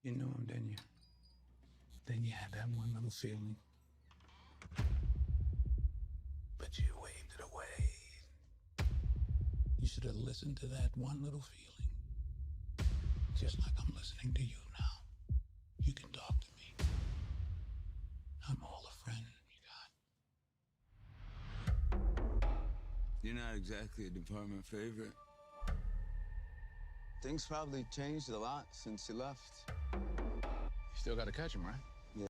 You know him, didn't you? Then you had that one little feeling. But you waved it away. You should have listened to that one little feeling. Just like I'm listening to you now. You can talk to me. I'm all a friend you got. You're not exactly a department favorite. Things probably changed a lot since you left. You still gotta catch him, right? Yeah.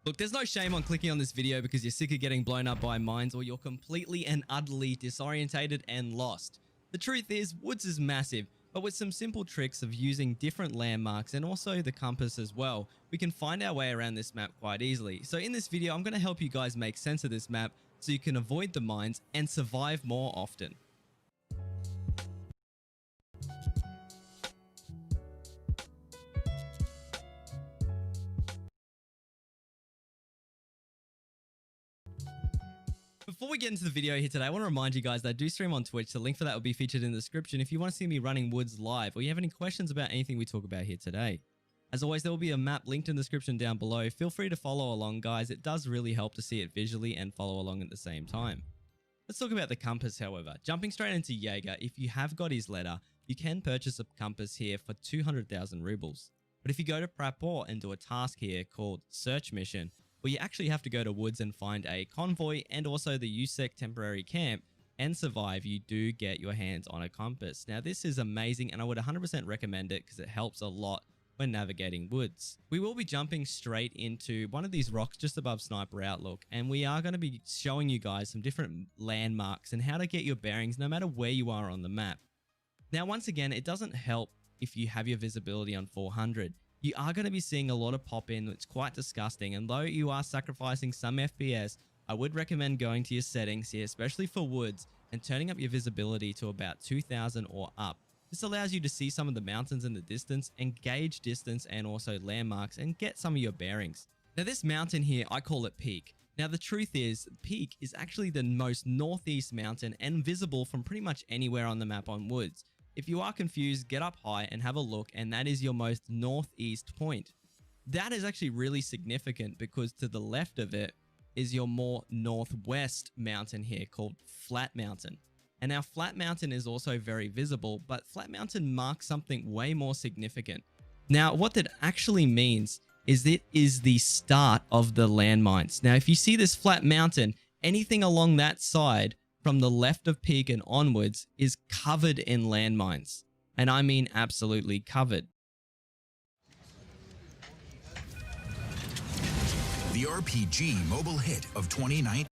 Look, there's no shame on clicking on this video because you're sick of getting blown up by mines or you're completely and utterly disorientated and lost. The truth is, Woods is massive, but with some simple tricks of using different landmarks and also the compass as well, we can find our way around this map quite easily. So in this video, I'm going to help you guys make sense of this map so you can avoid the mines and survive more often. Before we get into the video here today, I want to remind you guys that I do stream on Twitch. The link for that will be featured in the description if you want to see me running Woods live or you have any questions about anything we talk about here today. As always, there will be a map linked in the description down below. Feel free to follow along, guys. It does really help to see it visually and follow along at the same time. Let's talk about the compass, however. Jumping straight into Jaeger, if you have got his letter, you can purchase a compass here for 200,000 rubles. But if you go to Prapor and do a task here called Search Mission, well, you actually have to go to Woods and find a convoy and also the USEC temporary camp and survive, you do get your hands on a compass. Now, this is amazing and I would 100% recommend it because it helps a lot when navigating Woods. We will be jumping straight into one of these rocks just above Sniper Outlook, and we are going to be showing you guys some different landmarks and how to get your bearings no matter where you are on the map. Now, once again, it doesn't help if you have your visibility on 400. You are going to be seeing a lot of pop-in. It's quite disgusting, and though you are sacrificing some FPS, I would recommend going to your settings here, especially for Woods, and turning up your visibility to about 2000 or up. This allows you to see some of the mountains in the distance and gauge distance and also landmarks and get some of your bearings. Now, this mountain here, I call it Peak. Now, the truth is, Peak is actually the most northeast mountain and visible from pretty much anywhere on the map on Woods. If you are confused, get up high and have a look, and that is your most northeast point. That is actually really significant because to the left of it is your more northwest mountain here called Flat Mountain. And now Flat Mountain is also very visible, but Flat Mountain marks something way more significant. Now, what that actually means is it is the start of the landmines. Now, if you see this Flat Mountain, anything along that side from the left of Peak and onwards is covered in landmines. And I mean absolutely covered. The RPG mobile hit of 2019.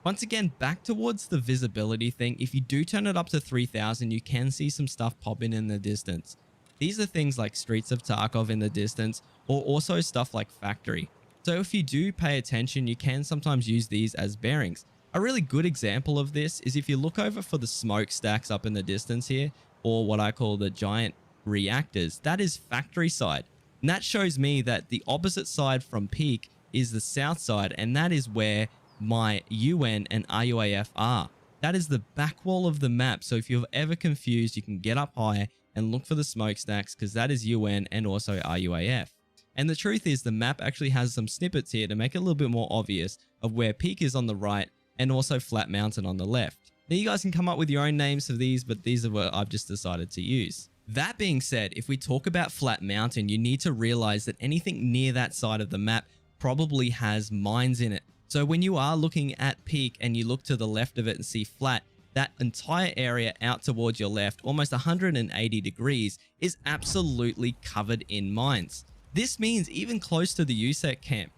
Once again, back towards the visibility thing, if you do turn it up to 3000, you can see some stuff popping in the distance. These are things like Streets of Tarkov in the distance, or also stuff like Factory. So if you do pay attention, you can sometimes use these as bearings. A really good example of this is if you look over for the smokestacks up in the distance here, or what I call the giant reactors, that is Factory side. And that shows me that the opposite side from Peak is the south side, and that is where my UN and RUAF are. That is the back wall of the map. So if you're ever confused, you can get up high and look for the smokestacks because that is UN and also RUAF. And the truth is the map actually has some snippets here to make it a little bit more obvious of where Peak is on the right and also Flat Mountain on the left. Now you guys can come up with your own names for these, but these are what I've just decided to use. That being said, if we talk about Flat Mountain, you need to realize that anything near that side of the map probably has mines in it. So when you are looking at Peak and you look to the left of it and see Flat, that entire area out towards your left, almost 180 degrees, is absolutely covered in mines. This means even close to the USEC camp.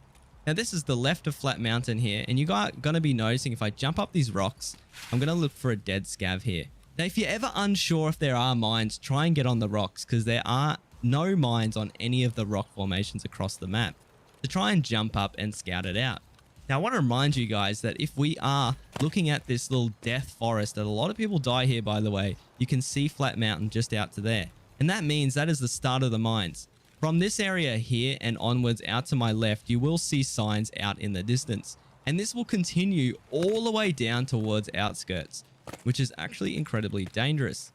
Now this is the left of Flat Mountain here, and you are going to be noticing if I jump up these rocks, I'm going to look for a dead scav here. Now if you're ever unsure if there are mines, try and get on the rocks because there are no mines on any of the rock formations across the map. So try and jump up and scout it out. Now, I want to remind you guys that if we are looking at this little death forest, that a lot of people die here, by the way, you can see Flat Mountain just out to there. And that means that is the start of the mines. From this area here and onwards out to my left, you will see signs out in the distance. And this will continue all the way down towards outskirts, which is actually incredibly dangerous.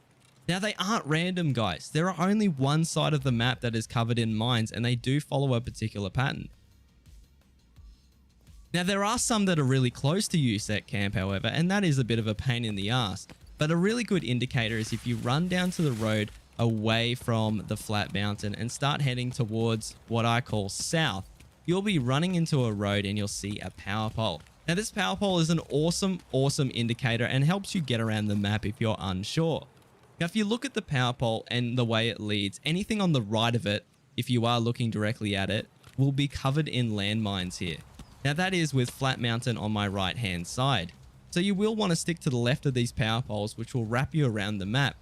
Now, they aren't random, guys. There are only one side of the map that is covered in mines, and they do follow a particular pattern. Now, there are some that are really close to you set camp, however, and that is a bit of a pain in the ass. But a really good indicator is if you run down to the road away from the flat mountain and start heading towards what I call south, you'll be running into a road and you'll see a power pole. Now, this power pole is an awesome indicator and helps you get around the map if you're unsure. Now, if you look at the power pole and the way it leads, anything on the right of it, if you are looking directly at it, will be covered in landmines here. Now, that is with Flat Mountain on my right hand side. So you will want to stick to the left of these power poles, which will wrap you around the map.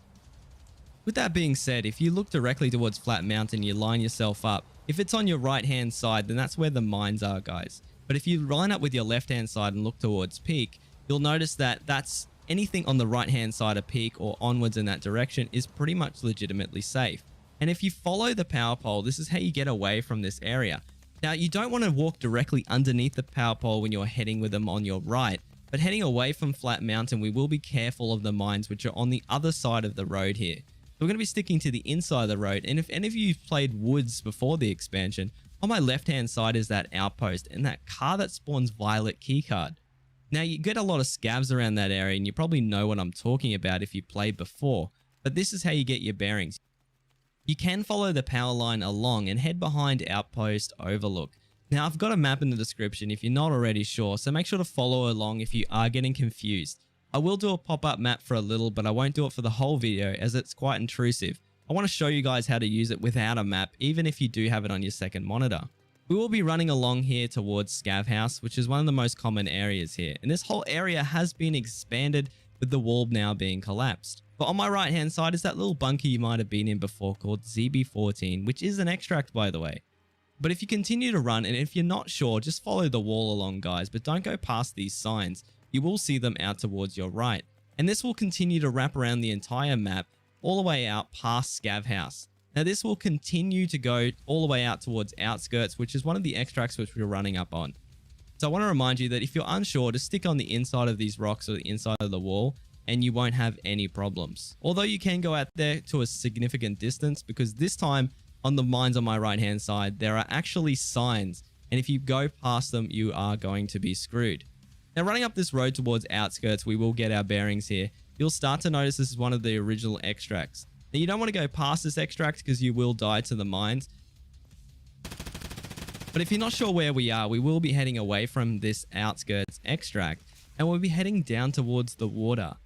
With that being said, if you look directly towards Flat Mountain, you line yourself up. If it's on your right hand side, then that's where the mines are, guys. But if you line up with your left hand side and look towards Peak, you'll notice that that's anything on the right hand side of Peak or onwards in that direction is pretty much legitimately safe. And if you follow the power pole, this is how you get away from this area. Now, you don't want to walk directly underneath the power pole when you're heading with them on your right, but heading away from Flat Mountain, we will be careful of the mines which are on the other side of the road here. So we're going to be sticking to the inside of the road, and if any of you played Woods before the expansion, on my left-hand side is that outpost and that car that spawns Violet keycard. Now, you get a lot of scavs around that area, and you probably know what I'm talking about if you played before, but this is how you get your bearings. You can follow the power line along and head behind Outpost Overlook. Now, I've got a map in the description if you're not already sure, so make sure to follow along if you are getting confused. I will do a pop-up map for a little, but I won't do it for the whole video as it's quite intrusive. I want to show you guys how to use it without a map, even if you do have it on your second monitor. We will be running along here towards Scav House, which is one of the most common areas here. And this whole area has been expanded with the wall now being collapsed. But on my right hand side is that little bunker you might have been in before called ZB14, which is an extract, by the way. But if you continue to run, and if you're not sure, just follow the wall along, guys, but don't go past these signs. You will see them out towards your right. And this will continue to wrap around the entire map all the way out past Scav House. Now, this will continue to go all the way out towards Outskirts, which is one of the extracts which we're running up on. So I want to remind you that if you're unsure, just stick on the inside of these rocks or the inside of the wall, and you won't have any problems. Although you can go out there to a significant distance, because this time on the mines on my right hand side, there are actually signs, and if you go past them, you are going to be screwed. Now, running up this road towards Outskirts, we will get our bearings here. You'll start to notice this is one of the original extracts. Now, you don't want to go past this extract because you will die to the mines. But if you're not sure where we are, we will be heading away from this Outskirts extract, and we'll be heading down towards the water.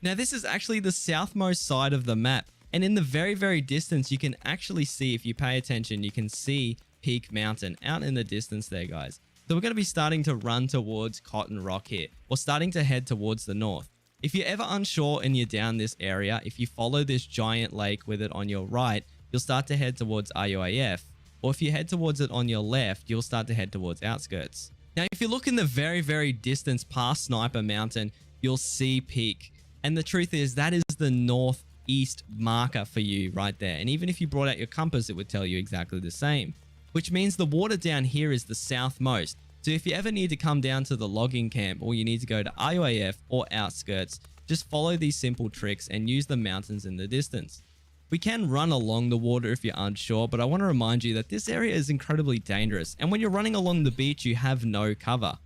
Now, this is actually the southmost side of the map, and in the very distance, you can actually see, if you pay attention, you can see Peak Mountain out in the distance there, guys. So we're going to be starting to run towards Cotton Rock here, or starting to head towards the north. If you're ever unsure and you're down this area, if you follow this giant lake with it on your right, you'll start to head towards RUAF. Or if you head towards it on your left, you'll start to head towards Outskirts. Now, if you look in the very distance past Sniper Mountain, you'll see Peak. And the truth is, that is the northeast marker for you right there. And even if you brought out your compass, it would tell you exactly the same. Which means the water down here is the southmost. So if you ever need to come down to the logging camp, or you need to go to RUAF or Outskirts, just follow these simple tricks and use the mountains in the distance. We can run along the water if you're unsure, but I want to remind you that this area is incredibly dangerous. And when you're running along the beach, you have no cover.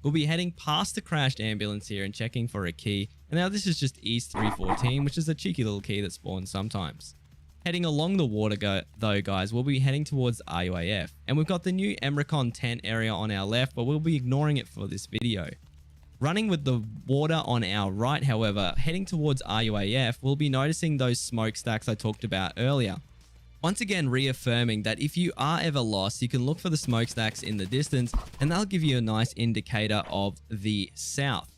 We'll be heading past the crashed ambulance here and checking for a key. And now this is just East 314, which is a cheeky little key that spawns sometimes. Heading along the water though, guys, we'll be heading towards RUAF. And we've got the new Emricon tent area on our left, but we'll be ignoring it for this video. Running with the water on our right, however, heading towards RUAF, we'll be noticing those smokestacks I talked about earlier. Once again, reaffirming that if you are ever lost, you can look for the smokestacks in the distance, and they'll give you a nice indicator of the south.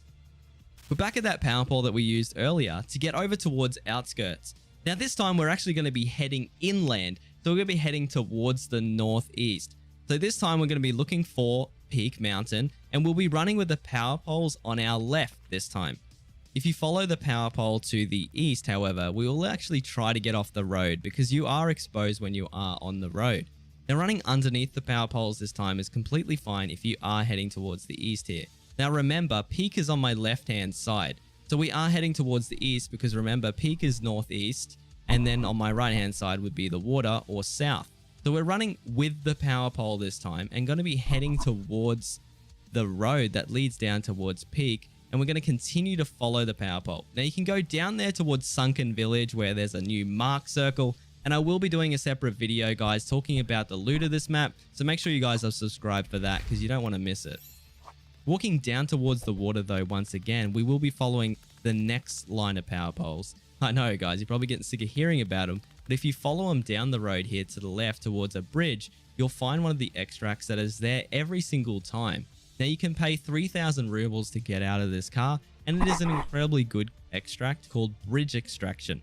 We're back at that power pole that we used earlier to get over towards Outskirts. Now, this time we're actually going to be heading inland, so we're going to be heading towards the northeast. So this time we're going to be looking for Peak Mountain, and we'll be running with the power poles on our left this time. If you follow the power pole to the east, however, we will actually try to get off the road because you are exposed when you are on the road. Now, running underneath the power poles this time is completely fine if you are heading towards the east here. Now remember, Peak is on my left hand side. So we are heading towards the east because remember, peak is northeast, and then on my right hand side would be the water or south. So we're running with the power pole this time and going to be heading towards the road that leads down towards peak, and we're going to continue to follow the power pole. Now you can go down there towards Sunken Village where there's a new mark circle, and I will be doing a separate video, guys, talking about the loot of this map, so make sure you guys are subscribed for that because you don't want to miss it. Walking down towards the water though, once again, we will be following the next line of power poles. I know, guys, you're probably getting sick of hearing about them, but if you follow them down the road here to the left towards a bridge, you'll find one of the extracts that is there every single time. Now you can pay 3,000 rubles to get out of this car, and it is an incredibly good extract called Bridge Extraction.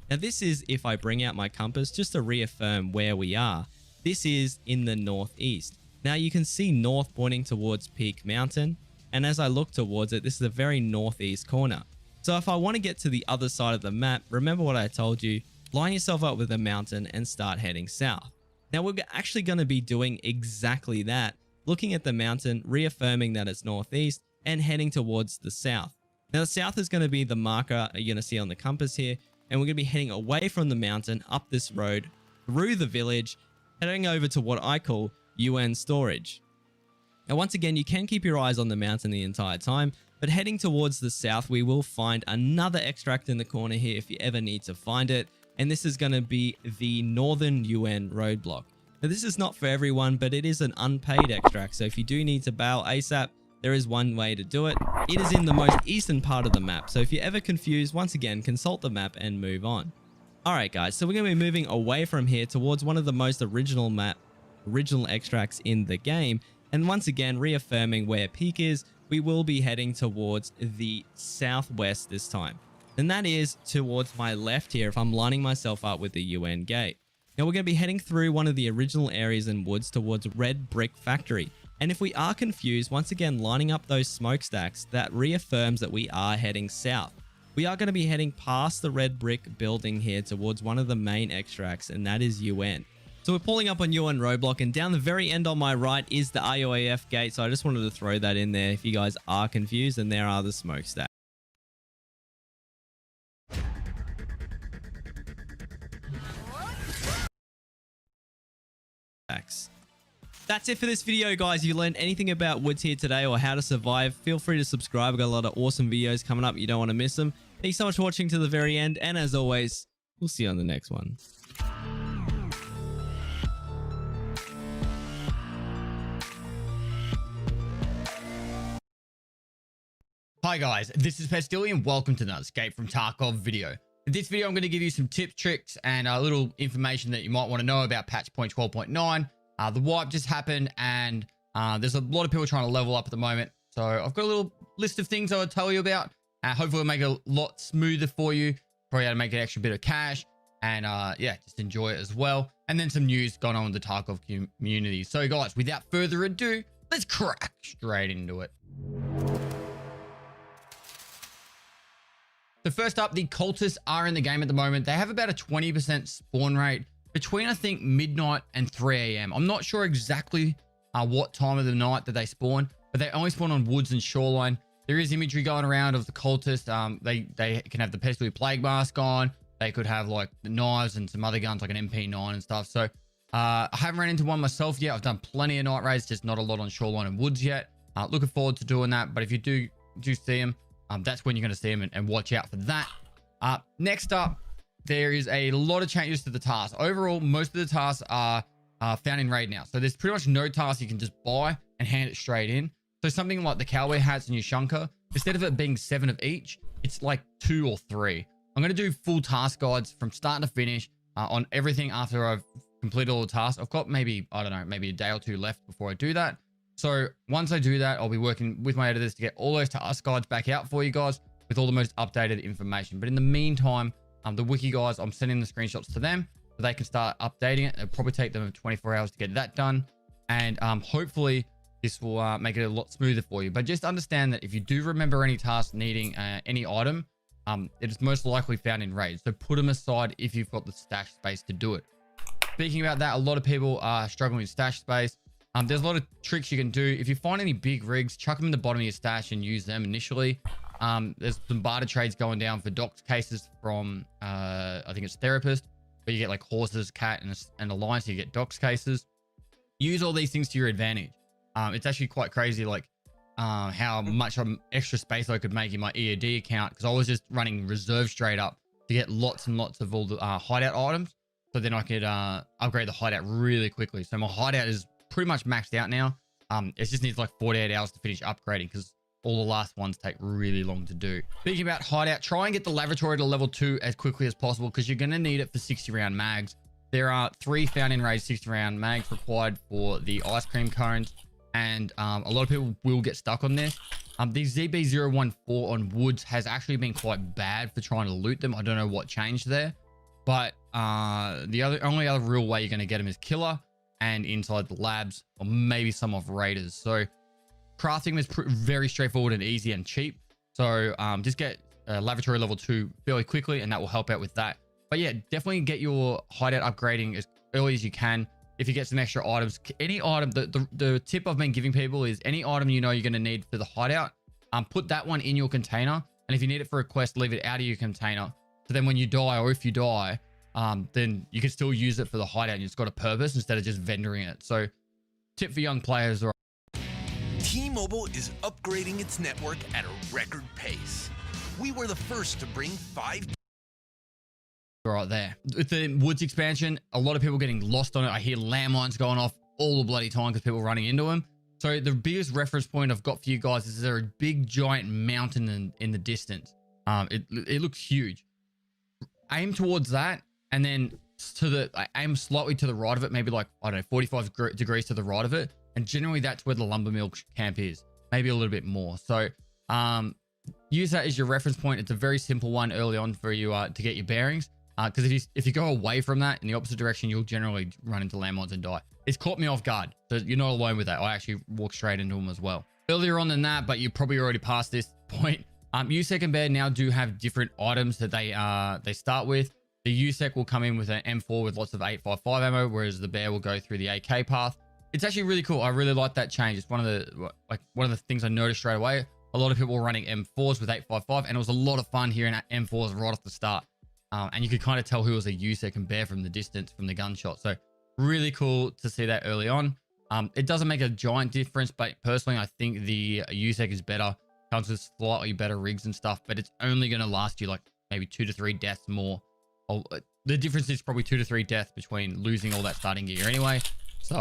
Now this is, if I bring out my compass just to reaffirm where we are, this is in the northeast. Now you can see north pointing towards Peak Mountain, and as I look towards it, this is the very northeast corner. So if I want to get to the other side of the map, remember what I told you, line yourself up with a mountain and start heading south. Now we're actually going to be doing exactly that, looking at the mountain, reaffirming that it's northeast, and heading towards the south. Now the south is going to be the marker you're going to see on the compass here, and we're going to be heading away from the mountain, up this road, through the village, heading over to what I call UN storage. Now once again, you can keep your eyes on the mountain the entire time, but heading towards the south, we will find another extract in the corner here if you ever need to find it, and this is going to be the Northern UN roadblock. Now this is not for everyone, but it is an unpaid extract, so if you do need to bail ASAP, there is one way to do it. It is in the most eastern part of the map, so if you're ever confused, once again, consult the map and move on. Alright guys, so we're going to be moving away from here towards one of the most original extracts in the game, and once again, reaffirming where peak is, we will be heading towards the southwest this time. And that is towards my left here if I'm lining myself up with the UN gate. Now we're going to be heading through one of the original areas and woods towards Red Brick Factory. And if we are confused, once again, lining up those smokestacks, that reaffirms that we are heading south. We are going to be heading past the red brick building here towards one of the main extracts, and that is UN. So we're pulling up on UN roadblock, and down the very end on my right is the RUAF gate. So I just wanted to throw that in there if you guys are confused, and there are the smokestacks. That's it for this video, guys. If you learned anything about woods here today or how to survive, feel free to subscribe. We've got a lot of awesome videos coming up. You don't want to miss them. Thanks so much for watching to the very end. And as always, we'll see you on the next one. Hi guys, this is Pestillion and welcome to another Escape from Tarkov video. In this video, I'm going to give you some tips, tricks, and a little information that you might want to know about patch point 12.9. The wipe just happened, and there's a lot of people trying to level up at the moment. So I've got a little list of things I would tell you about. Hopefully it'll make it a lot smoother for you. Probably how to make an extra bit of cash, and yeah, just enjoy it as well. And then some news going on with the Tarkov community. So guys, without further ado, let's crack straight into it. So first up, the cultists are in the game at the moment. They have about a 20% spawn rate between, I think, midnight and 3 a.m. I'm not sure exactly what time of the night that they spawn, but they only spawn on woods and shoreline. There is imagery going around of the cultists. They can have the Pestilly Plague Mask on. They could have like the knives and some other guns like an MP9 and stuff. So I haven't ran into one myself yet. I've done plenty of night raids, just not a lot on shoreline and woods yet. Looking forward to doing that. But if you do see them, that's when you're going to see them, and watch out for that. Next up, there is a lot of changes to the tasks. Overall, most of the tasks are found in raid now. So there's pretty much no task you can just buy and hand it straight in. So something like the cowboy hats and your shunker, instead of it being 7 of each, it's like 2 or 3. I'm going to do full task guides from start to finish on everything after I've completed all the tasks. I've got maybe, I don't know, maybe a day or 2 left before I do that. So once I do that, I'll be working with my editors to get all those task guides back out for you guys with all the most updated information. But in the meantime, the wiki guys, I'm sending the screenshots to them so they can start updating it. It'll probably take them 24 hours to get that done. And hopefully this will make it a lot smoother for you. But just understand that if you do remember any task needing any item, it is most likely found in raids. So put them aside if you've got the stash space to do it. Speaking about that, a lot of people are struggling with stash space. There's a lot of tricks you can do. If you find any big rigs, chuck them in the bottom of your stash and use them initially. There's some barter trades going down for docs cases from I think it's Therapist, where you get like horses, cat, and a lion, so you get docs cases. Use all these things to your advantage. It's actually quite crazy, like how much extra space I could make in my EOD account, because I was just running reserve straight up to get lots and lots of all the hideout items, so then I could upgrade the hideout really quickly. So my hideout is pretty much maxed out now. It just needs like 48 hours to finish upgrading, because all the last ones take really long to do. Speaking about hideout, try and get the laboratory to level 2 as quickly as possible, because you're going to need it for 60 round mags. There are 3 found in raid 60 round mags required for the ice cream cones, and a lot of people will get stuck on this. The ZB014 on woods has actually been quite bad for trying to loot them. I don't know what changed there, but the only other real way you're going to get them is killer and inside the labs, or maybe some of raiders. So crafting is very straightforward and easy and cheap. So just get laboratory level 2 fairly quickly, and that will help out with that. But yeah, definitely get your hideout upgrading as early as you can. If you get some extra items, any item, the tip I've been giving people is any item you know you're going to need for the hideout, put that one in your container. And if you need it for a quest, leave it out of your container. So then when you die, or if you die, then you can still use it for the hideout, and it's got a purpose instead of just vendoring it. So tip for young players. T-Mobile is upgrading its network at a record pace. We were the first to bring 5G Right there. With the woods expansion, a lot of people getting lost on it. I hear landmines going off all the bloody time because people are running into them. So the biggest reference point I've got for you guys is there a big giant mountain in the distance. It looks huge. Aim towards that, and then aim slightly to the right of it, maybe like, I don't know, 45 degrees to the right of it. And generally that's where the lumber mill camp is, maybe a little bit more. So use that as your reference point. It's a very simple one early on for you to get your bearings. Because if you go away from that in the opposite direction, you'll generally run into landmines and die. It's caught me off guard, so you're not alone with that. I actually walked straight into them as well. Earlier on than that, but you probably already passed this point. USEC and Bear now do have different items that they start with. The USEC will come in with an M4 with lots of 855 ammo, whereas the Bear will go through the AK path. It's actually really cool. I really like that change. It's one of the things I noticed straight away. A lot of people were running M4s with 855, and it was a lot of fun hearing M4s right off the start. And you could kind of tell who was a USEC and Bear from the distance, from the gunshot. So really cool to see that early on. It doesn't make a giant difference, but personally, I think the USEC is better. Comes with slightly better rigs and stuff, but it's only going to last you like maybe 2 to 3 deaths more. The difference is probably 2 to 3 deaths between losing all that starting gear anyway. So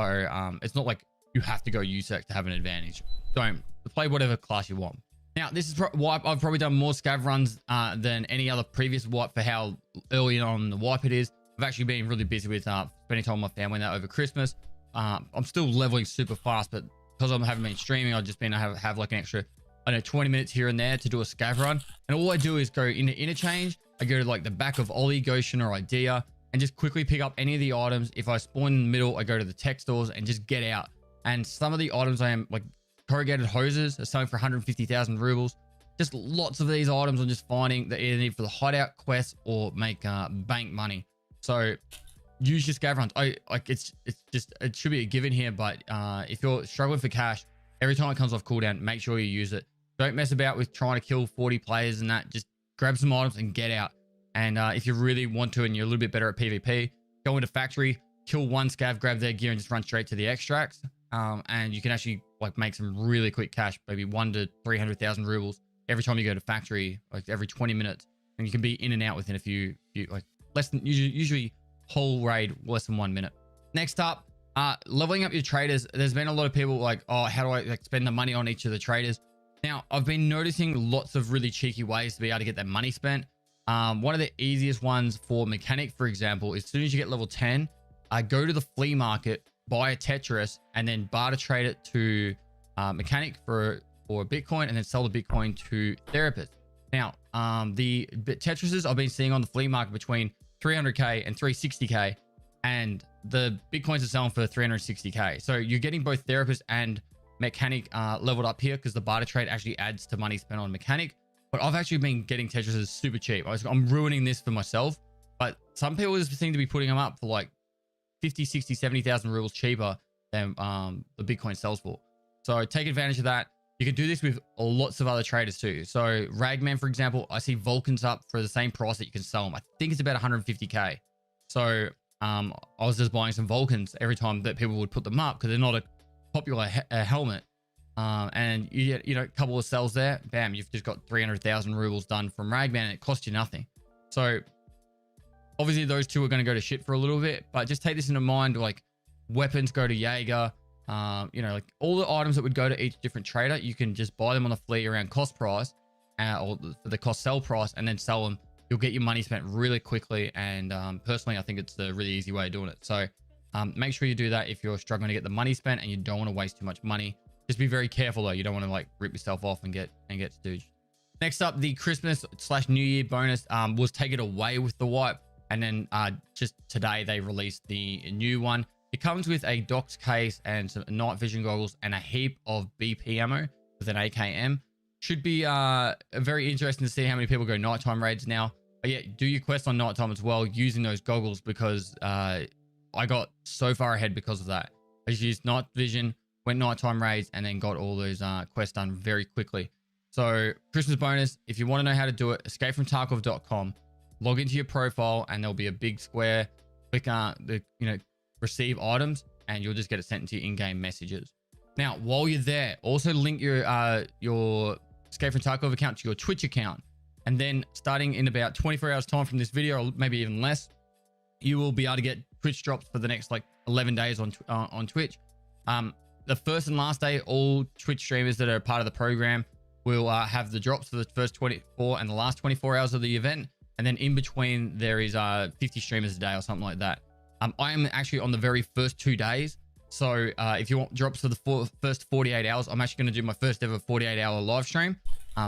it's not like you have to go USEC to have an advantage. Don't play whatever class you want. Now, this is wipe. I've probably done more scav runs than any other previous wipe for how early on the wipe it is. I've actually been really busy with spending time with my family now over Christmas. I'm still leveling super fast, but because I haven't been streaming, I've just been to have like an extra, I don't know, 20 minutes here and there to do a scav run. And all I do is go into interchange. I go to like the back of Ollie, Goshen, or Idea, and just quickly pick up any of the items. If I spawn in the middle, I go to the tech stores and just get out. And some of the items I am like, corrugated hoses are selling for 150,000 rubles. Just lots of these items I'm just finding that either need for the hideout quest or make bank money. So use your scav runs. It should be a given here, but if you're struggling for cash, every time it comes off cooldown, make sure you use it. Don't mess about with trying to kill 40 players and that. Just grab some items and get out. And if you really want to and you're a little bit better at PvP, go into factory, kill one scav, grab their gear, and just run straight to the extracts. And you can actually like make some really quick cash, maybe 1 to 300,000 rubles every time you go to factory, like every 20 minutes, and you can be in and out within a few like less than usually whole raid less than 1 minute. Next up, leveling up your traders. There's been a lot of people like, oh, how do I like spend the money on each of the traders? Now, I've been noticing lots of really cheeky ways to be able to get that money spent. One of the easiest ones for mechanic, for example, is as soon as you get level 10, go to the flea market, buy a Tetris, and then barter trade it to mechanic for a Bitcoin, and then sell the Bitcoin to therapist. Now, the Tetrises I've been seeing on the flea market between 300k and 360k, and the Bitcoins are selling for 360k. So you're getting both therapist and mechanic leveled up here because the barter trade actually adds to money spent on mechanic. But I've actually been getting Tetrises super cheap. I'm ruining this for myself, but some people just seem to be putting them up for like 50, 60, 70,000 rubles cheaper than the Bitcoin sells for. So take advantage of that. You can do this with lots of other traders too. So Ragman, for example, I see Vulcans up for the same price that you can sell them. I think it's about 150k. So I was just buying some Vulcans every time that people would put them up because they're not a popular helmet. And you get, you know, a couple of sells there, bam, you've just got 300,000 rubles done from Ragman, and it costs you nothing. So obviously those two are going to go to shit for a little bit, but just take this into mind. Like weapons go to Jaeger, you know, like all the items that would go to each different trader, you can just buy them on the fleet around cost price, or the cost sell price, and then sell them. You'll get your money spent really quickly. And personally, I think it's a really easy way of doing it. So make sure you do that if you're struggling to get the money spent and you don't want to waste too much money. Just be very careful though. You don't want to like rip yourself off and get stooged. Next up, the Christmas/New Year bonus was taken away with the wipe. And then just today they released the new one. It comes with a docs case and some night vision goggles and a heap of BP ammo with an AKM. Should be very interesting to see how many people go nighttime raids now. But yeah, do your quest on nighttime as well using those goggles, because I got so far ahead because of that. I just used night vision, went nighttime raids, and then got all those quests done very quickly. So Christmas bonus, if you want to know how to do it, escapefromtarkov.com, log into your profile, and there'll be a big square. Click receive items, and you'll just get it sent into your in-game messages. Now, while you're there, also link your Escape from Tarkov account to your Twitch account. And then starting in about 24 hours time from this video, or maybe even less, you will be able to get Twitch drops for the next like 11 days on Twitch. The first and last day, all Twitch streamers that are part of the program will have the drops for the first 24 and the last 24 hours of the event. And then in between, there is 50 streamers a day or something like that. I am actually on the very first 2 days. So if you want drops for the first 48 hours, I'm actually going to do my first ever 48-hour live stream.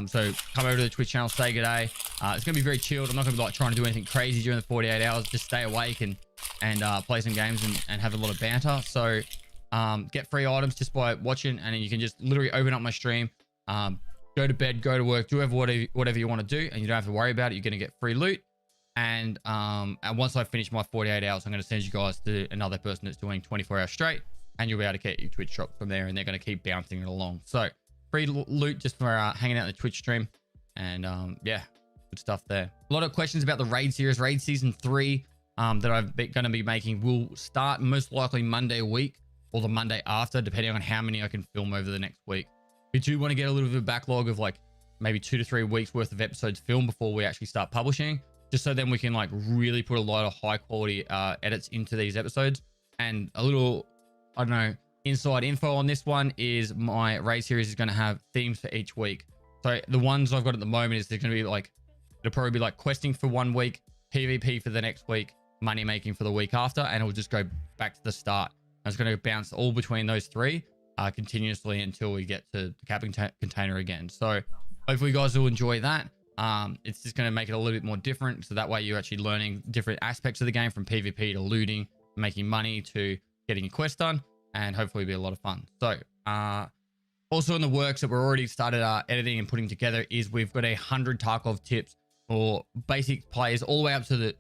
So come over to the Twitch channel, say good day. It's going to be very chilled. I'm not going to be like trying to do anything crazy during the 48 hours. Just stay awake and play some games and have a lot of banter. So get free items just by watching, and then you can just literally open up my stream, go to bed, go to work, do whatever you want to do, and you don't have to worry about it. You're going to get free loot. And once I finish my 48 hours, I'm going to send you guys to another person that's doing 24 hours straight, and you'll be able to get your Twitch drops from there, and they're going to keep bouncing it along. So free loot just for hanging out in the Twitch stream. And yeah, good stuff there. A lot of questions about the raid series. Raid season 3 that I'm going to be making will start most likely Monday week or the Monday after, depending on how many I can film over the next week. We do want to get a little bit of a backlog of like maybe 2 to 3 weeks worth of episodes filmed before we actually start publishing, just so then we can like really put a lot of high quality edits into these episodes. And a little, I don't know, inside info on this one is my raid series is going to have themes for each week. So the ones I've got at the moment is they're going to be like, it'll probably be like questing for 1 week, PvP for the next week, money making for the week after, and it'll just go back to the start. And it's going to bounce all between those 3 continuously until we get to the capping container again. So hopefully you guys will enjoy that. It's just going to make it a little bit more different, so that way you're actually learning different aspects of the game, from PvP to looting, making money, to getting your quest done, and hopefully be a lot of fun. So also in the works that we're already started editing and putting together is we've got 100 Tarkov tips for basic players all the way up to the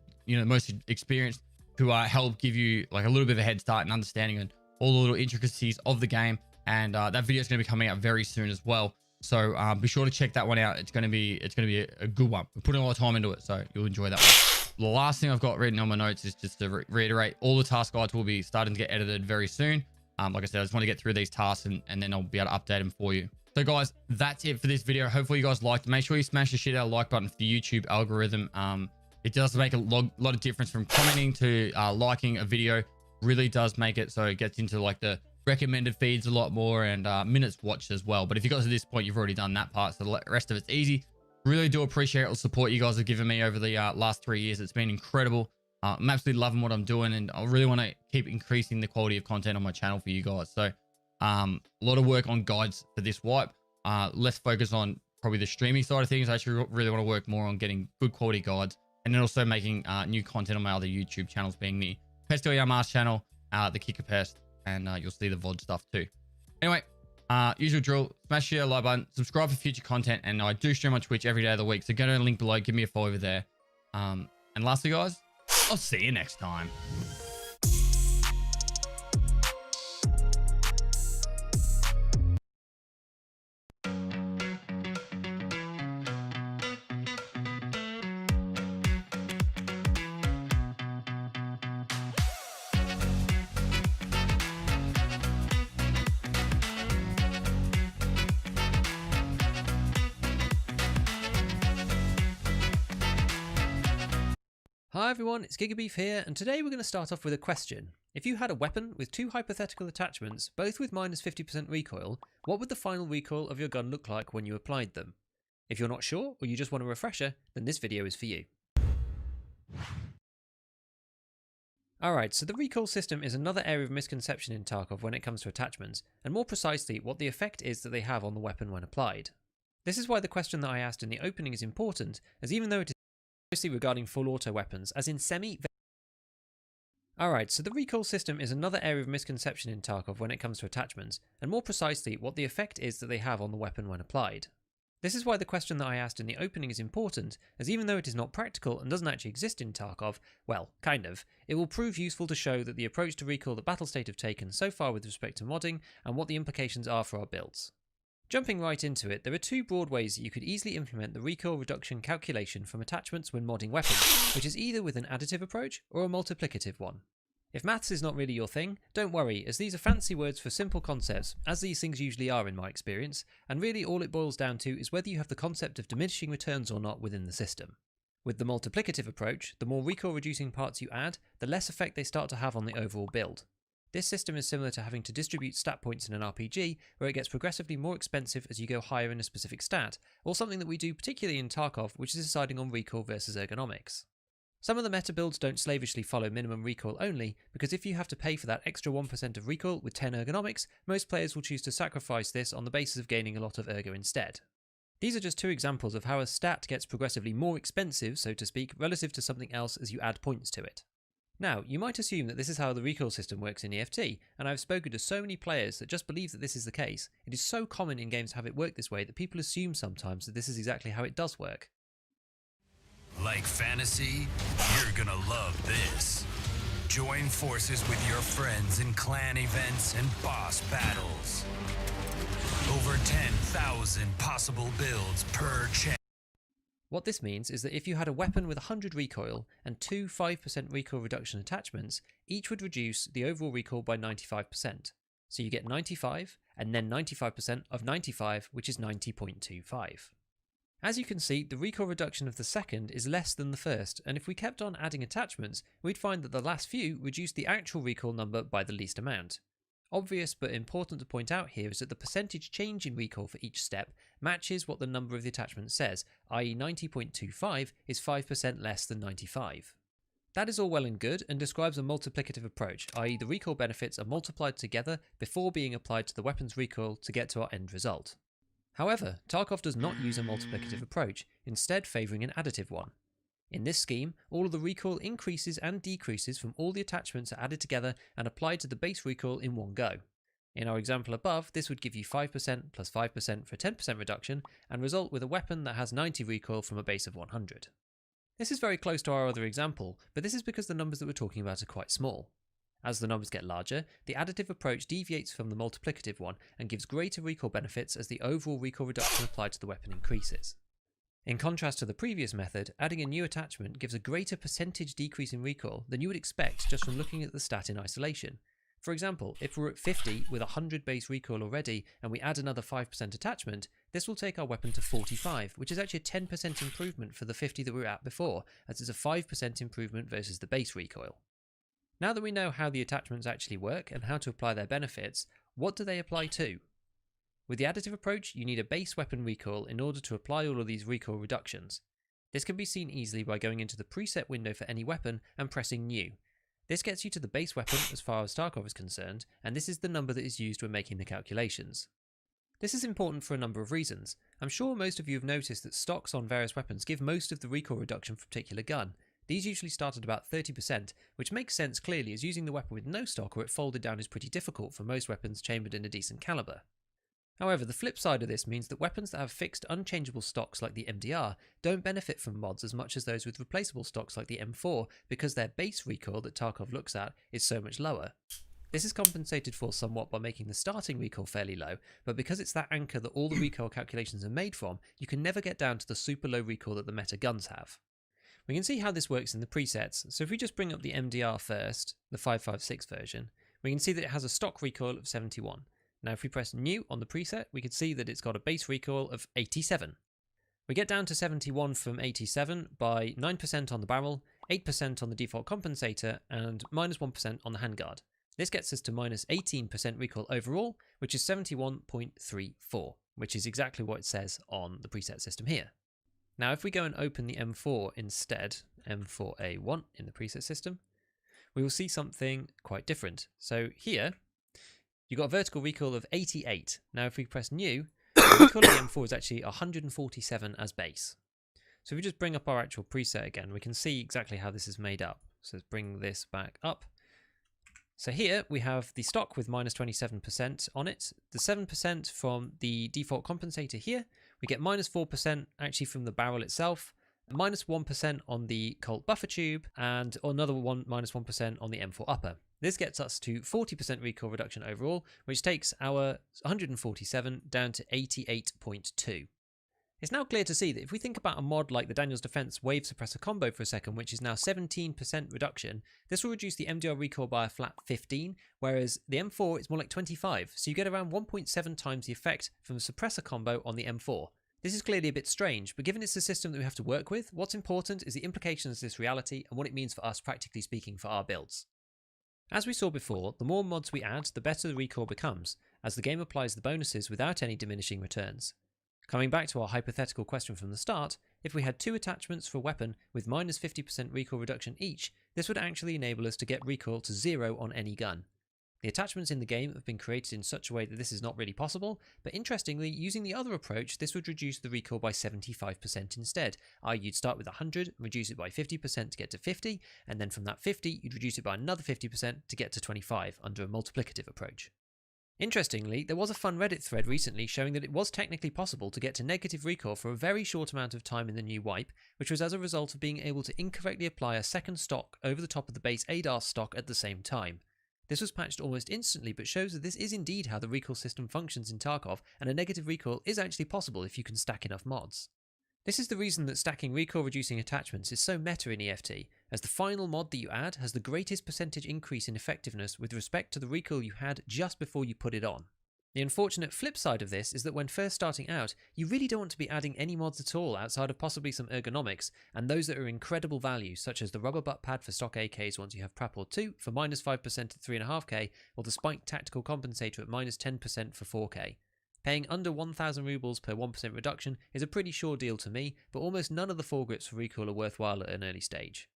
most experienced, to help give you like a little bit of a head start and understanding on all the little intricacies of the game. And that video is going to be coming out very soon as well. So be sure to check that one out. It's going to be a good one. We're putting a lot of time into it, so you'll enjoy that one. The last thing I've got written on my notes is just to reiterate, all the task guides will be starting to get edited very soon. Like I said, I just want to get through these tasks and then I'll be able to update them for you. So guys, that's it for this video. Hopefully you guys liked it. Make sure you smash the shit out of the like button for the YouTube algorithm. It does make a lot of difference from commenting to liking a video. Really does make it so it gets into like the recommended feeds a lot more, and minutes watched as well. But if you got to this point, you've already done that part, so the rest of it's easy. Really do appreciate all the support you guys have given me over the last 3 years. It's been incredible. I'm absolutely loving what I'm doing, and I really want to keep increasing the quality of content on my channel for you guys. So a lot of work on guides for this wipe, less focus on probably the streaming side of things. I actually really want to work more on getting good quality guides, and then also making new content on my other YouTube channels, being the Pesto Yamas channel, the Kicker Pest, and you'll see the VOD stuff too. Anyway, usual drill, smash the like button, subscribe for future content, and I do stream on Twitch every day of the week, so go to the link below, give me a follow over there. And lastly guys, I'll see you next time. Hi everyone, it's Gigabeef here, and today we're going to start off with a question. If you had a weapon with two hypothetical attachments, both with minus 50% recoil, what would the final recoil of your gun look like when you applied them? If you're not sure, or you just want a refresher, then this video is for you. Alright, so the recoil system is another area of misconception in Tarkov when it comes to attachments, and more precisely what the effect is that they have on the weapon when applied. This is why the question that I asked in the opening is important, as even though it is mostly regarding full auto weapons, as in Alright, so the recoil system is another area of misconception in Tarkov when it comes to attachments, and more precisely what the effect is that they have on the weapon when applied. This is why the question that I asked in the opening is important, as even though it is not practical and doesn't actually exist in Tarkov, well, kind of, it will prove useful to show that the approach to recoil that Battlestate have taken so far with respect to modding, and what the implications are for our builds. Jumping right into it, there are two broad ways that you could easily implement the recoil reduction calculation from attachments when modding weapons, which is either with an additive approach or a multiplicative one. If maths is not really your thing, don't worry, as these are fancy words for simple concepts, as these things usually are in my experience, and really all it boils down to is whether you have the concept of diminishing returns or not within the system. With the multiplicative approach, the more recoil reducing parts you add, the less effect they start to have on the overall build. This system is similar to having to distribute stat points in an RPG, where it gets progressively more expensive as you go higher in a specific stat, or something that we do particularly in Tarkov, which is deciding on recoil versus ergonomics. Some of the meta builds don't slavishly follow minimum recoil only, because if you have to pay for that extra 1% of recoil with 10 ergonomics, most players will choose to sacrifice this on the basis of gaining a lot of ergo instead. These are just two examples of how a stat gets progressively more expensive, so to speak, relative to something else as you add points to it. Now, you might assume that this is how the recoil system works in EFT, and I've spoken to so many players that just believe that this is the case. It is so common in games to have it work this way that people assume sometimes that this is exactly how it does work. Like fantasy? You're gonna love this. Join forces with your friends in clan events and boss battles. Over 10,000 possible builds per chance. What this means is that if you had a weapon with 100 recoil and two 5% recoil reduction attachments, each would reduce the overall recoil by 95%. So you get 95 and then 95% of 95, which is 90.25. As you can see, the recoil reduction of the second is less than the first, and if we kept on adding attachments, we'd find that the last few reduced the actual recoil number by the least amount. Obvious but important to point out here is that the percentage change in recoil for each step matches what the number of the attachment says, i.e. 90.25 is 5% less than 95. That is all well and good and describes a multiplicative approach, i.e. the recoil benefits are multiplied together before being applied to the weapon's recoil to get to our end result. However, Tarkov does not use a multiplicative approach, instead favouring an additive one. In this scheme, all of the recoil increases and decreases from all the attachments are added together and applied to the base recoil in one go. In our example above, this would give you 5% plus 5% for a 10% reduction and result with a weapon that has 90 recoil from a base of 100. This is very close to our other example, but this is because the numbers that we're talking about are quite small. As the numbers get larger, the additive approach deviates from the multiplicative one and gives greater recoil benefits as the overall recoil reduction applied to the weapon increases. In contrast to the previous method, adding a new attachment gives a greater percentage decrease in recoil than you would expect just from looking at the stat in isolation. For example, if we're at 50 with 100 base recoil already and we add another 5% attachment, this will take our weapon to 45, which is actually a 10% improvement for the 50 that we were at before, as it's a 5% improvement versus the base recoil. Now that we know how the attachments actually work and how to apply their benefits, what do they apply to? With the additive approach, you need a base weapon recoil in order to apply all of these recoil reductions. This can be seen easily by going into the preset window for any weapon and pressing New. This gets you to the base weapon as far as Tarkov is concerned, and this is the number that is used when making the calculations. This is important for a number of reasons. I'm sure most of you have noticed that stocks on various weapons give most of the recoil reduction for a particular gun. These usually start at about 30%, which makes sense clearly as using the weapon with no stock or it folded down is pretty difficult for most weapons chambered in a decent caliber. However, the flip side of this means that weapons that have fixed unchangeable stocks like the MDR don't benefit from mods as much as those with replaceable stocks like the M4 because their base recoil that Tarkov looks at is so much lower. This is compensated for somewhat by making the starting recoil fairly low, but because it's that anchor that all the recoil calculations are made from, you can never get down to the super low recoil that the meta guns have. We can see how this works in the presets, so if we just bring up the MDR first, the 556 version, we can see that it has a stock recoil of 71. Now if we press New on the preset, we can see that it's got a base recoil of 87. We get down to 71 from 87 by 9% on the barrel, 8% on the default compensator, and -1% on the handguard. This gets us to -18% recoil overall, which is 71.34, which is exactly what it says on the preset system here. Now, if we go and open the M4 instead, M4A1 in the preset system, we will see something quite different. So here, you've got a vertical recoil of 88. Now, if we press new, the recoil of the M4 is actually 147 as base. So if we just bring up our actual preset again, we can see exactly how this is made up. So let's bring this back up. So here we have the stock with -27% on it, the 7% from the default compensator here, we get -4% actually from the barrel itself, -1% on the Colt buffer tube, and another -1% on the M4 upper. This gets us to 40% recoil reduction overall, which takes our 147 down to 88.2. It's now clear to see that if we think about a mod like the Daniel's Defense Wave Suppressor combo for a second, which is now 17% reduction, this will reduce the MDR recoil by a flat 15, whereas the M4 is more like 25, so you get around 1.7 times the effect from the suppressor combo on the M4. This is clearly a bit strange, but given it's a system that we have to work with, what's important is the implications of this reality and what it means for us, practically speaking, for our builds. As we saw before, the more mods we add, the better the recoil becomes, as the game applies the bonuses without any diminishing returns. Coming back to our hypothetical question from the start, if we had 2 attachments for a weapon with -50% recoil reduction each, this would actually enable us to get recoil to 0 on any gun. The attachments in the game have been created in such a way that this is not really possible, but interestingly, using the other approach, this would reduce the recoil by 75% instead, i.e. you'd start with 100, reduce it by 50% to get to 50, and then from that 50, you'd reduce it by another 50% to get to 25 under a multiplicative approach. Interestingly, there was a fun Reddit thread recently showing that it was technically possible to get to negative recoil for a very short amount of time in the new wipe, which was as a result of being able to incorrectly apply a second stock over the top of the base ADAS stock at the same time. This was patched almost instantly, but shows that this is indeed how the recoil system functions in Tarkov, and a negative recoil is actually possible if you can stack enough mods. This is the reason that stacking recoil reducing attachments is so meta in EFT, as the final mod that you add has the greatest percentage increase in effectiveness with respect to the recoil you had just before you put it on. The unfortunate flip side of this is that when first starting out, you really don't want to be adding any mods at all outside of possibly some ergonomics, and those that are incredible value, such as the rubber butt pad for stock AKs once you have Prapor 2 for -5% at 3.5k, or the spiked tactical compensator at -10% for 4k. Paying under 1,000 rubles per 1% reduction is a pretty sure deal to me, but almost none of the foregrips for recoil are worthwhile at an early stage.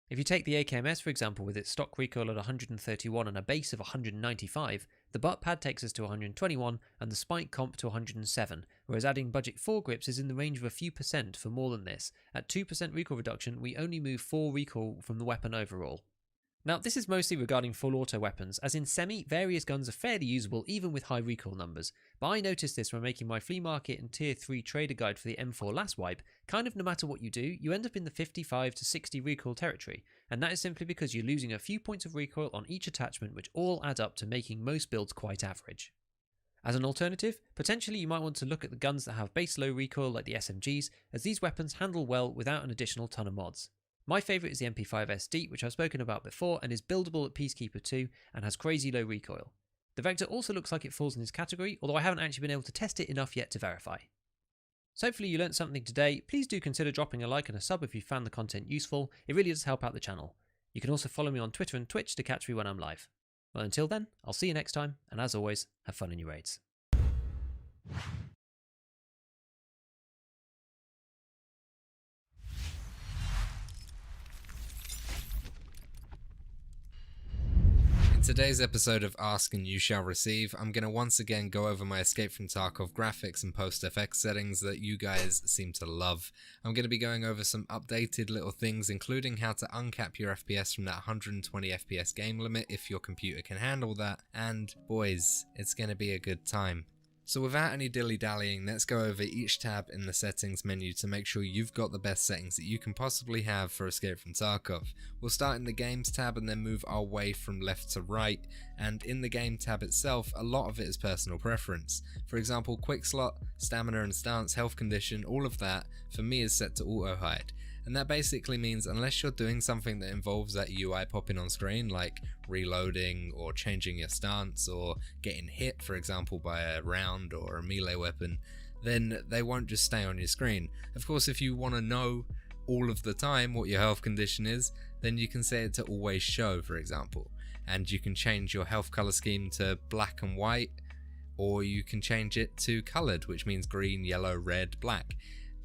If you take the AKMS for example, with its stock recoil at 131 and a base of 195, the butt pad takes us to 121 and the spike comp to 107, whereas adding budget foregrips is in the range of a few percent for more than this. At 2% recoil reduction, we only move 4 recoil from the weapon overall. Now, this is mostly regarding full auto weapons, as in semi, various guns are fairly usable even with high recoil numbers, but I noticed this when making my flea market and tier 3 trader guide for the M4 last wipe. Kind of no matter what you do, you end up in the 55 to 60 recoil territory, and that is simply because you're losing a few points of recoil on each attachment, which all add up to making most builds quite average. As an alternative, potentially you might want to look at the guns that have base low recoil like the SMGs, as these weapons handle well without an additional ton of mods. My favourite is the MP5 SD, which I've spoken about before and is buildable at Peacekeeper 2 and has crazy low recoil. The Vector also looks like it falls in this category, although I haven't actually been able to test it enough yet to verify. So hopefully you learnt something today. Please do consider dropping a like and a sub if you found the content useful. It really does help out the channel. You can also follow me on Twitter and Twitch to catch me when I'm live. Well, until then, I'll see you next time, and as always, have fun in your raids. In today's episode of Ask and You Shall Receive, I'm going to once again go over my Escape from Tarkov graphics and post-FX settings that you guys seem to love. I'm going to be going over some updated little things, including how to uncap your FPS from that 120 FPS game limit if your computer can handle that, and boys, it's going to be a good time. So without any dilly-dallying, let's go over each tab in the settings menu to make sure you've got the best settings that you can possibly have for Escape from Tarkov. We'll start in the Games tab and then move our way from left to right, and in the Game tab itself, a lot of it is personal preference. For example, Quick Slot, Stamina and Stance, Health Condition, all of that, for me is set to Auto Hide. And that basically means unless you're doing something that involves that UI popping on screen, like reloading or changing your stance or getting hit, for example, by a round or a melee weapon, then they won't just stay on your screen. Of course, if you want to know all of the time what your health condition is, then you can set it to always show, for example. And you can change your health color scheme to black and white, or you can change it to colored, which means green, yellow, red, black.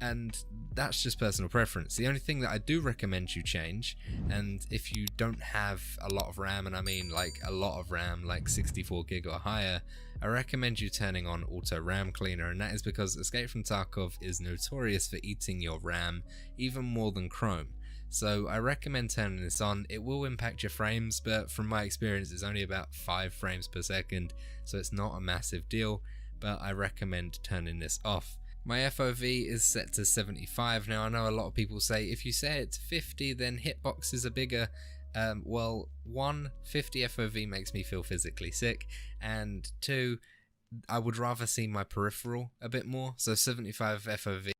And that's just personal preference. The only thing that I do recommend you change, and if you don't have a lot of RAM, and I mean like a lot of RAM, like 64 gig or higher, I recommend you turning on Auto RAM Cleaner, and that is because Escape from Tarkov is notorious for eating your RAM even more than Chrome. So I recommend turning this on. It will impact your frames, but from my experience it's only about 5 frames per second, so it's not a massive deal, but I recommend turning this off. My FOV is set to 75. Now I know a lot of people say if you set it to 50 then hitboxes are bigger. Well, 1, 50 FOV makes me feel physically sick, and 2, I would rather see my peripheral a bit more, so 75 FOV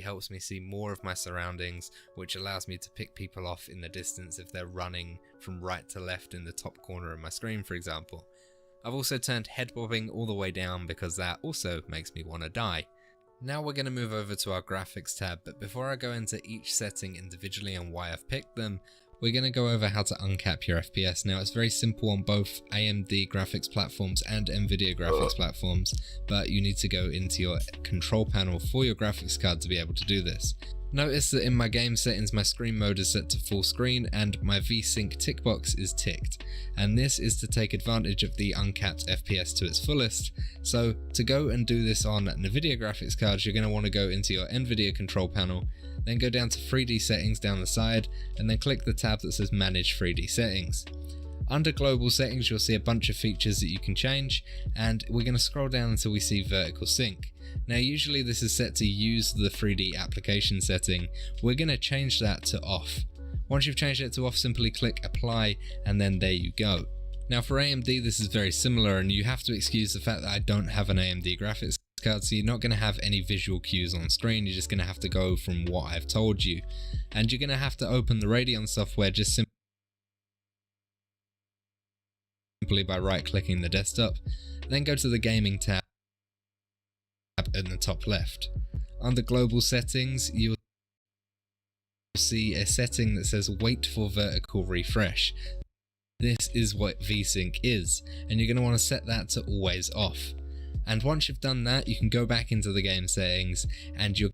helps me see more of my surroundings, which allows me to pick people off in the distance if they're running from right to left in the top corner of my screen, for example. I've also turned head bobbing all the way down because that also makes me want to die. Now we're going to move over to our graphics tab, but before I go into each setting individually and why I've picked them, we're going to go over how to uncap your FPS. Now it's very simple on both AMD graphics platforms and Nvidia graphics platforms, but you need to go into your control panel for your graphics card to be able to do this. Notice that in my game settings my screen mode is set to full screen and my VSync tick box is ticked, and this is to take advantage of the uncapped FPS to its fullest. So to go and do this on Nvidia graphics cards, you're going to want to go into your Nvidia control panel, then go down to 3D settings down the side, and then click the tab that says manage 3D settings. Under global settings you'll see a bunch of features that you can change, and we're going to scroll down until we see vertical sync. Now usually this is set to use the 3D application setting. We're going to change that to off. Once you've changed it to off, simply click apply and then there you go. Now for AMD this is very similar, and you have to excuse the fact that I don't have an AMD graphics card, so you're not going to have any visual cues on screen. You're just going to have to go from what I've told you, and you're going to have to open the Radeon software just simply by right clicking the desktop, then go to the gaming tab in the top left. Under global settings you'll see a setting that says wait for vertical refresh. This is what VSync is, and you're going to want to set that to always off. And once you've done that, you can go back into the game settings and you're